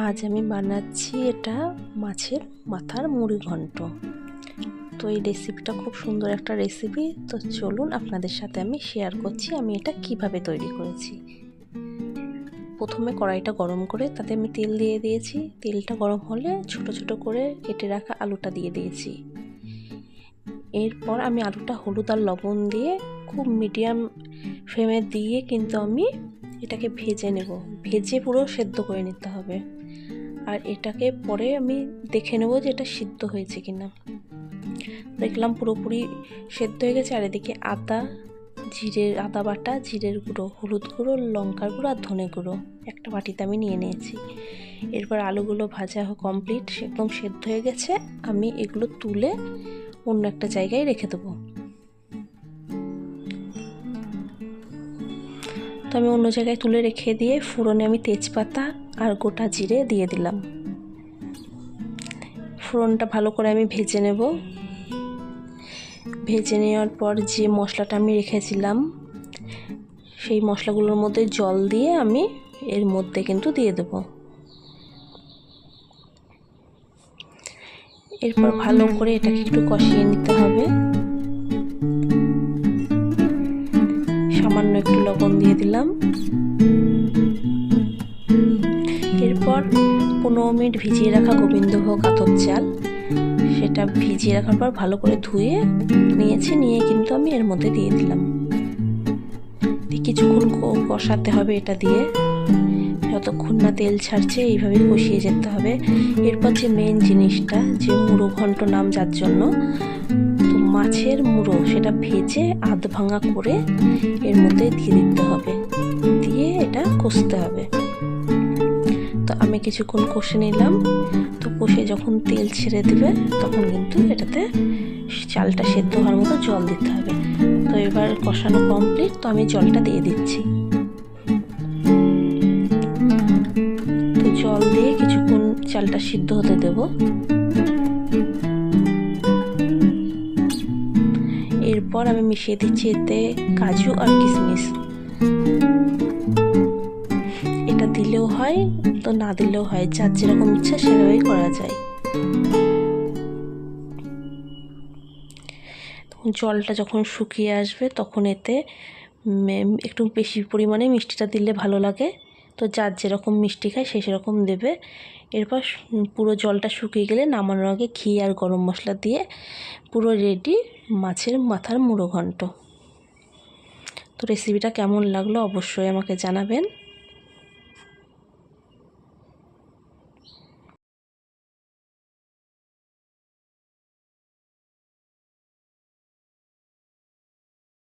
আজ আমি বানাচ্ছি এটা মাছের মাথার মুড়ি ঘন্ট। তো এই রেসিপিটা খুব সুন্দর একটা রেসিপি। তো চলুন আপনাদের সাথে আমি শেয়ার করছি আমি এটা কিভাবে তৈরি করেছি। প্রথমে কড়াইটা গরম করে তাতে আমি তেল দিয়ে দিয়েছি। তেলটা গরম হলে ছোট ছোট করে কেটে রাখা আলুটা দিয়ে দিয়েছি। এরপর আমি আলুটা হলুদ আর লবণ দিয়ে খুব মিডিয়াম ফ্লেমে দিয়ে কিন্তু আমি এটাকে ভেজে নেব। ভেজে পুরো সেদ্ধ করে নিতে হবে। আর এটাকে পরে আমি দেখে নেব যে এটা সিদ্ধ হয়েছে কিনা। দেখলাম পুরোপুরি সেদ্ধ হয়ে গেছে। আর এদিকে আদা বাটা, জিরের গুঁড়ো, হলুদ গুঁড়ো, লঙ্কার গুঁড়ো আর ধনে গুঁড়ো একটা বাটিতে আমি নিয়ে নিয়েছি। এরপর আলুগুলো ভাজা কমপ্লিট, একদম সেদ্ধ হয়ে গেছে। আমি এগুলো তুলে অন্য একটা জায়গায় রেখে দেবো। তো আমি অন্য জায়গায় তুলে রেখে দিয়ে ফোড়নে আমি তেজপাতা আর গোটা জিরে দিয়ে দিলাম। ফোড়নটা ভালো করে আমি ভেজে নেব। ভেজে নেওয়ার পর যে মশলাটা আমি রেখেছিলাম সেই মশলাগুলোর মধ্যে জল দিয়ে আমি এর মধ্যে কিন্তু দিয়ে দেব। এরপর ভালো করে এটাকে একটু কষিয়ে নিতে হবে। সামান্য একটু লবণ দিয়ে দিলাম। এরপর 15 মিনিট ভিজিয়ে রাখা গোবিন্দভোগ আতপ চাল, সেটা ভিজিয়ে রাখার পর ভালো করে ধুয়ে নিয়েছি। নিয়ে কিন্তু আমি এর মধ্যে দিয়ে দিলাম। কিছুক্ষণ কষাতে হবে এটা দিয়ে, যতক্ষণ না তেল ছাড়ছে এইভাবেই কষিয়ে যেতে হবে। এরপর যে মেন জিনিসটা, যে মুড়ো ঘন্ট নাম যার জন্য, তো মাছের মুড়ো সেটা ভেজে আধ ভাঙা করে এর মধ্যে দিয়ে দিতে হবে। দিয়ে এটা কষতে হবে। তো আমি কিছুক্ষণ কষে নিলাম। তো কষে যখন তেল ছেড়ে দেবে তখন কিন্তু এটাতে চালটা সেদ্ধ হওয়ার মতো জল দিতে হবে। তো এবার কষানো কমপ্লিট। তো আমি জলটা দিয়ে দিচ্ছি। তো জল দিয়ে কিছুক্ষণ চালটা সিদ্ধ হতে দেব। এরপর আমি মিশিয়ে দিচ্ছি এতে কাজু আর কিশমিশ। এটা দিলেও হয়, তো না দিলেও হয়, যার যেরকম ইচ্ছা সেভাবেই করা যায়। জলটা যখন শুকিয়ে আসবে তখন এতে একটু বেশি পরিমাণে মিষ্টিটা দিলে ভালো লাগে। তো যার যেরকম মিষ্টি খায় সে সেরকম দেবে। এরপর পুরো জলটা শুকিয়ে গেলে নামানোর আগে ঘি আর গরম মশলা দিয়ে পুরো রেডি মাছের মাথার মুড়ো ঘন্ট। তো রেসিপিটা কেমন লাগলো অবশ্যই আমাকে জানাবেন।